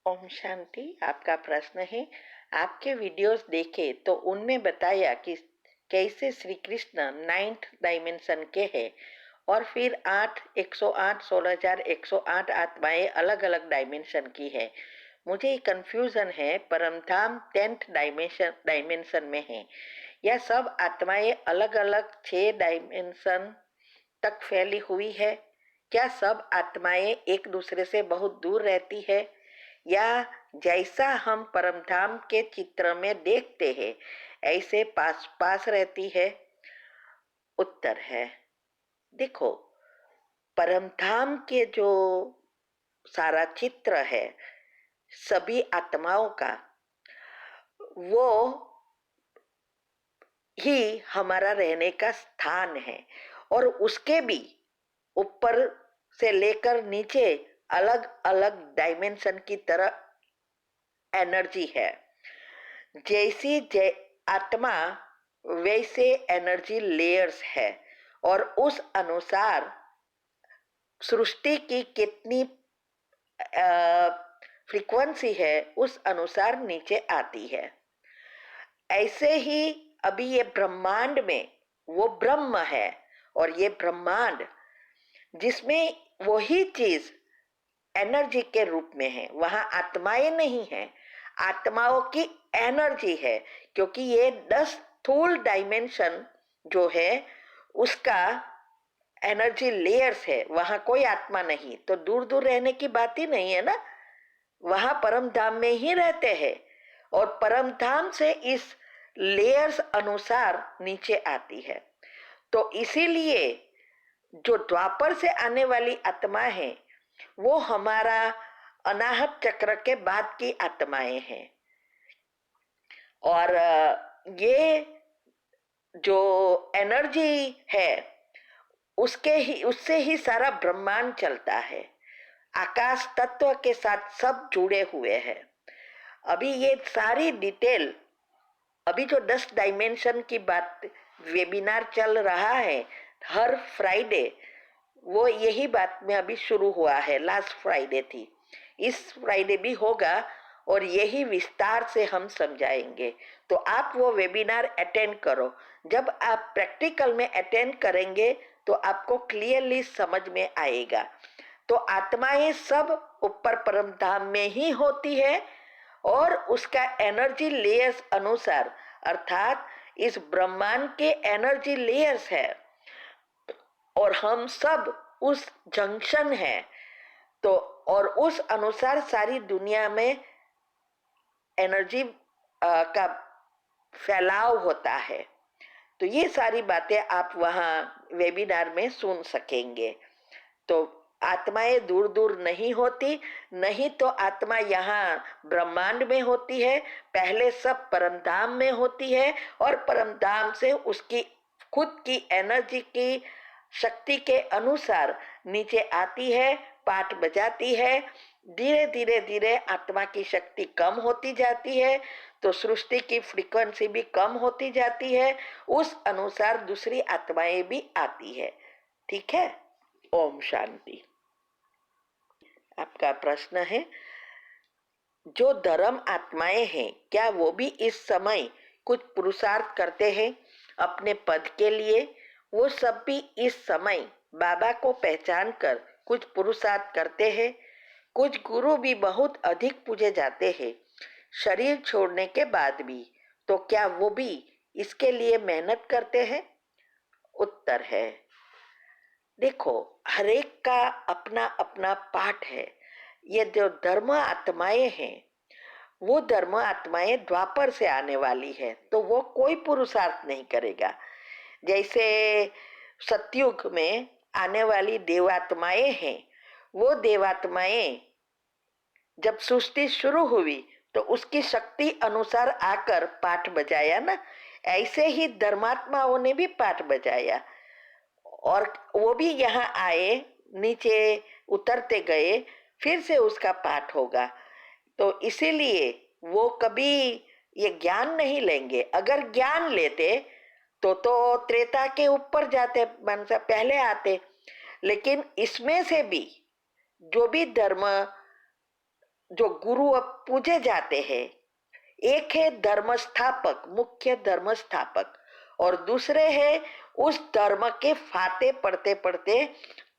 ओम शांति। आपका प्रश्न है, आपके वीडियोस देखे तो उनमें बताया कि कैसे श्री कृष्ण 9th डायमेंशन के हैं और फिर 108 16,108 आत्माएं अलग अलग डायमेंशन की है। मुझे कंफ्यूजन है, परमधाम 10th डायमेंशन में है। यह सब आत्माएं अलग अलग 6 डायमेंशन तक फैली हुई है। क्या सब आत्माएं एक दूसरे से बहुत दूर रहती है या जैसा हम परमधाम के चित्र में देखते हैं ऐसे पास पास रहती है? उत्तर है, देखो, परमधाम के जो सारा चित्र है सभी आत्माओं का, वो ही हमारा रहने का स्थान है और उसके भी ऊपर से लेकर नीचे अलग अलग डायमेंशन की तरह एनर्जी है। जैसी आत्मा वैसे एनर्जी लेयर्स है और उस अनुसार सृष्टि की कितनी फ्रीक्वेंसी है उस अनुसार नीचे आती है। ऐसे ही अभी ये ब्रह्मांड में वो ब्रह्म है और ये ब्रह्मांड जिसमें वही चीज एनर्जी के रूप में है, वहां आत्माएं नहीं है, आत्माओं की एनर्जी है। क्योंकि ये 10 स्थूल डायमेंशन जो है उसका एनर्जी लेयर्स है, वहां कोई आत्मा नहीं, तो दूर दूर रहने की बात ही नहीं है ना। वहां परम धाम में ही रहते हैं और परम धाम से इस लेयर्स अनुसार नीचे आती है। तो इसीलिए जो द्वापर से आने वाली आत्मा है वो हमारा अनाहत चक्र के बाद की आत्माएं हैं और ये जो एनर्जी है उससे ही सारा ब्रह्मांड चलता है। आकाश तत्व के साथ सब जुड़े हुए हैं। अभी ये सारी डिटेल, अभी जो 10 डायमेंशन की बात वेबिनार चल रहा है हर फ्राइडे, वो यही बात में अभी शुरू हुआ है। लास्ट फ्राइडे थी, इस फ्राइडे भी होगा और यही विस्तार से हम समझाएंगे। तो आप वो वेबिनार अटेंड करो। जब आप प्रैक्टिकल में अटेंड करेंगे तो आपको क्लियरली समझ में आएगा। तो आत्माएं सब ऊपर परम धाम में ही होती है और उसका एनर्जी लेयर्स अनुसार, अर्थात इस ब्रह्मांड के एनर्जी लेयर्स है और हम सब उस जंक्शन है। तो और उस अनुसार सारी दुनिया में एनर्जी का फैलाव होता है। तो ये सारी बातें आप वहाँ वेबिनार में सुन सकेंगे। तो आत्माएं दूर दूर नहीं होती, नहीं तो आत्मा यहाँ ब्रह्मांड में होती है, पहले सब परमधाम में होती है और परमधाम से उसकी खुद की एनर्जी की शक्ति के अनुसार नीचे आती है, पाठ बजाती है। धीरे धीरे धीरे आत्मा की शक्ति कम होती जाती है तो सृष्टि की फ्रीक्वेंसी भी कम होती जाती है, उस अनुसार दूसरी आत्माएं भी आती है। ठीक है। ओम शांति। आपका प्रश्न है, जो धर्म आत्माएं हैं क्या वो भी इस समय कुछ पुरुषार्थ करते हैं अपने पद के लिए? वो सब भी इस समय बाबा को पहचान कर कुछ पुरुषार्थ करते हैं। कुछ गुरु भी बहुत अधिक पूजे जाते हैं शरीर छोड़ने के बाद भी, तो क्या वो भी इसके लिए मेहनत करते हैं? उत्तर है, देखो, हरेक का अपना अपना पाठ है। ये जो धर्म आत्माएं हैं वो धर्म आत्माएं द्वापर से आने वाली है, तो वो कोई पुरुषार्थ नहीं करेगा। जैसे सतयुग में आने वाली देवात्माएं हैं, वो देवात्माएं जब सृष्टि शुरू हुई तो उसकी शक्ति अनुसार आकर पाठ बजाया ना, ऐसे ही धर्मात्माओं ने भी पाठ बजाया और वो भी यहाँ आए, नीचे उतरते गए, फिर से उसका पाठ होगा। तो इसीलिए वो कभी ये ज्ञान नहीं लेंगे। अगर ज्ञान लेते तो त्रेता के ऊपर जाते, मनसा पहले आते। लेकिन इसमें से भी जो भी धर्म जो गुरु अब पूजे जाते हैं, एक है धर्म स्थापक, मुख्य धर्म स्थापक, और दूसरे है उस धर्म के फाते पढ़ते पढ़ते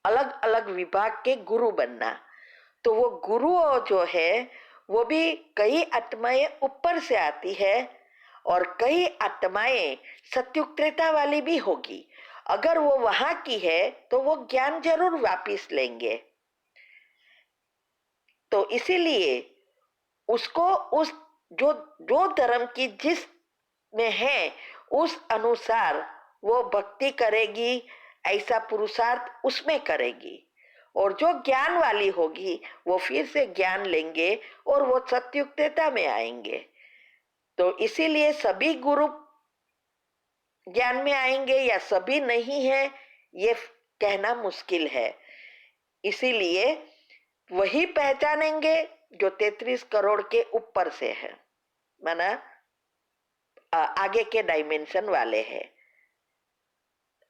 अलग अलग विभाग के गुरु बनना। तो वो गुरु जो है वो भी कई आत्माएं ऊपर से आती है और कई आत्माएं सत्युग त्रेता वाली भी होगी। अगर वो वहां की है तो वो ज्ञान जरूर वापिस लेंगे। तो इसीलिए उसको उस जो जो धर्म की जिस में है उस अनुसार वो भक्ति करेगी, ऐसा पुरुषार्थ उसमें करेगी। और जो ज्ञान वाली होगी वो फिर से ज्ञान लेंगे और वो सत्युक्तता में आएंगे। तो इसीलिए सभी गुरु ज्ञान में आएंगे या सभी नहीं है, ये कहना मुश्किल है। इसीलिए वही पहचानेंगे जो 33 करोड़ के ऊपर से है, माना आगे के डायमेंशन वाले हैं।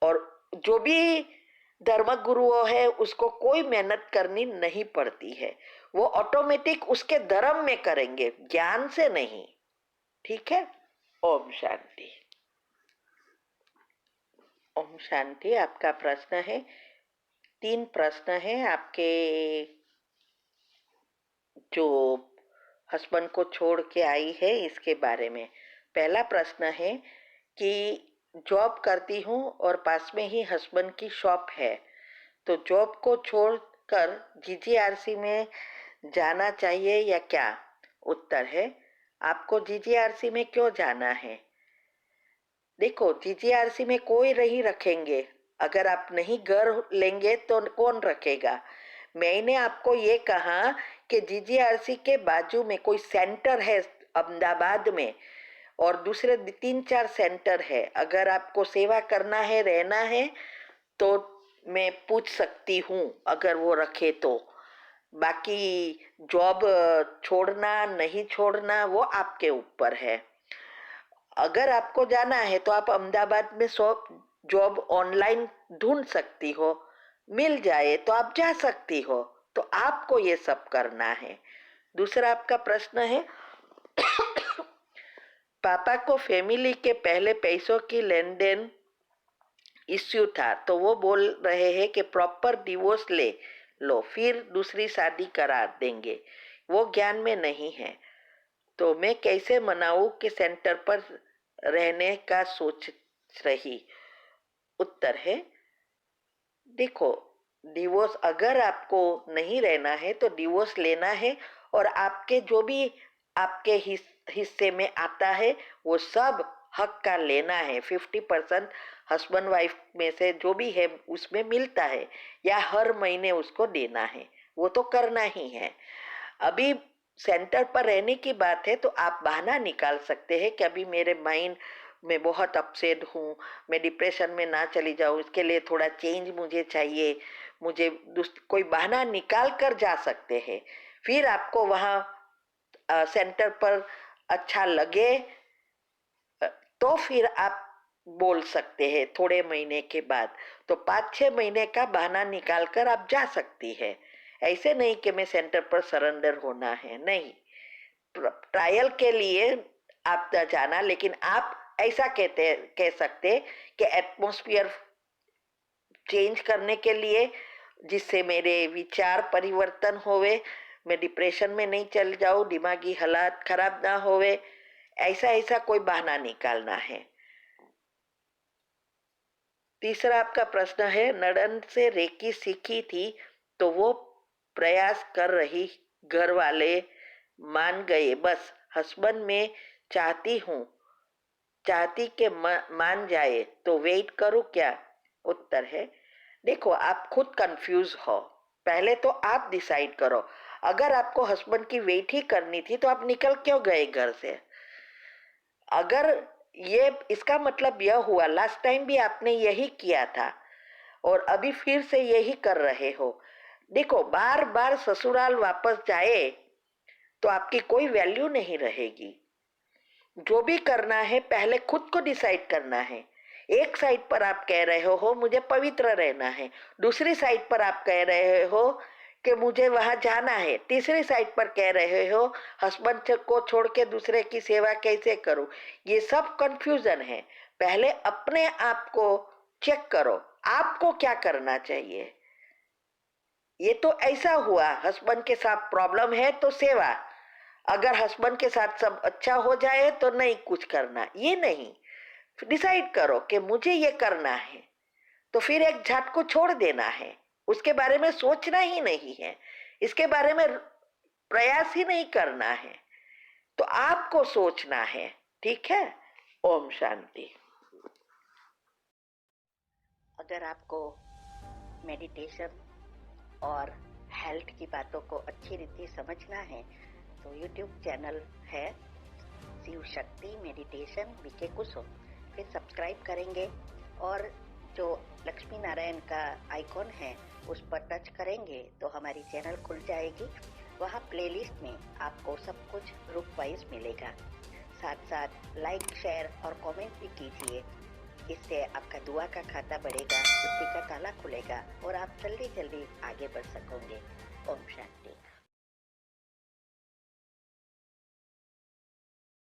और जो भी धर्म गुरुओं है उसको कोई मेहनत करनी नहीं पड़ती है, वो ऑटोमेटिक उसके धर्म में करेंगे, ज्ञान से नहीं। ठीक है। ओम शांति। ओम शांति। आपका प्रश्न है, 3 प्रश्न है आपके जो हस्बैंड को छोड़ के आई है इसके बारे में। पहला प्रश्न है कि जॉब करती हूँ और पास में ही हस्बैंड की शॉप है, तो जॉब को छोड़कर जीजीआरसी में जाना चाहिए या क्या? उत्तर है, आपको जीजीआरसी में क्यों जाना है? देखो, जीजीआरसी में कोई नहीं रखेंगे। अगर आप नहीं घर लेंगे तो कौन रखेगा? मैंने आपको ये कहा कि जीजीआरसी के बाजू में कोई सेंटर है अहमदाबाद में, और दूसरे 3-4 सेंटर है। अगर आपको सेवा करना है, रहना है, तो मैं पूछ सकती हूँ अगर वो रखे तो। बाकी जॉब छोड़ना नहीं छोड़ना वो आपके ऊपर है। अगर आपको जाना है तो आप अहमदाबाद में जॉब ऑनलाइन ढूंढ सकती हो, मिल जाए तो आप जा सकती हो। तो आपको ये सब करना है। दूसरा आपका प्रश्न है, पापा को फैमिली के पहले पैसों की लेन देन इश्यू था, तो वो बोल रहे हैं कि प्रॉपर डिवोर्स ले लो फिर दूसरी शादी करा देंगे। वो ज्ञान में नहीं है, तो मैं कैसे मनाऊं कि सेंटर पर रहने का सोच रही? उत्तर है, देखो, डिवोर्स अगर आपको नहीं रहना है तो डिवोर्स लेना है, और आपके जो भी आपके हिस्से में आता है वो सब हक का लेना है। 50% हस्बैंड वाइफ में से जो भी है उसमें मिलता है, या हर महीने उसको देना है, वो तो करना ही है। अभी सेंटर पर रहने की बात है तो आप बहाना निकाल सकते हैं कि अभी मेरे माइंड में बहुत अपसेट हूँ, मैं डिप्रेशन में ना चली जाऊँ, इसके लिए थोड़ा चेंज मुझे चाहिए, मुझे कोई बहाना निकाल कर जा सकते हैं। फिर आपको वहाँ सेंटर पर अच्छा लगे तो फिर आप बोल सकते हैं थोड़े महीने के बाद। तो 5-6 महीने का बहाना निकाल कर आप जा सकती है। ऐसे नहीं कि मैं सेंटर पर सरेंडर होना है, नहीं। ट्रायल के लिए आप जाना, लेकिन आप ऐसा कह सकते कि एटमॉस्फेयर चेंज करने के लिए, जिससे मेरे विचार परिवर्तन होवे, मैं डिप्रेशन में नहीं चल जाऊं, दिमागी हालात खराब ना होवे, ऐसा ऐसा कोई बहाना निकालना है। तीसरा आपका प्रश्न है, नड़न से रेकी सीखी थी तो वो प्रयास कर रही, घर वाले मान गए, बस हस्बैंड में चाहती के मान जाए तो वेट करूं क्या? उत्तर है, देखो, आप खुद कंफ्यूज हो, पहले तो आप डिसाइड करो। अगर आपको हस्बैंड की वेट ही करनी थी तो आप निकल क्यों गए घर से? अगर ये इसका मतलब यह हुआ लास्ट टाइम भी आपने यही किया था और अभी फिर से यही कर रहे हो। देखो, बार बार ससुराल वापस जाए तो आपकी कोई वैल्यू नहीं रहेगी। जो भी करना है पहले खुद को डिसाइड करना है। एक साइड पर आप कह रहे हो मुझे पवित्र रहना है, दूसरी साइड पर आप कह रहे हो कि मुझे वहां जाना है, तीसरी साइड पर कह रहे हो हस्बैंड को छोड़ के दूसरे की सेवा कैसे करूं। ये सब कंफ्यूजन है। पहले अपने आप को चेक करो, आपको क्या करना चाहिए। ये तो ऐसा हुआ, हस्बैंड के साथ प्रॉब्लम है तो सेवा, अगर हस्बैंड के साथ सब अच्छा हो जाए तो नहीं कुछ करना, ये नहीं। डिसाइड करो कि मुझे ये करना है, तो फिर एक झट को छोड़ देना है, उसके बारे में सोचना ही नहीं है, इसके बारे में प्रयास ही नहीं करना है, तो आपको सोचना है। ठीक है। ओम शांति। अगर आपको मेडिटेशन और हेल्थ की बातों को अच्छी रीति समझना है तो यूट्यूब चैनल है शिव शक्ति मेडिटेशन बीके कुसुम, फिर सब्सक्राइब करेंगे और जो लक्ष्मी नारायण का आइकॉन है उस पर टच करेंगे तो हमारी चैनल खुल जाएगी। वहाँ प्लेलिस्ट में आपको सब कुछ ग्रुप वाइज मिलेगा। साथ साथ लाइक शेयर और कमेंट भी कीजिए, इससे आपका दुआ का खाता बढ़ेगा, बुद्धि का ताला खुलेगा और आप जल्दी जल्दी आगे बढ़ सकोगे। ओम शांति।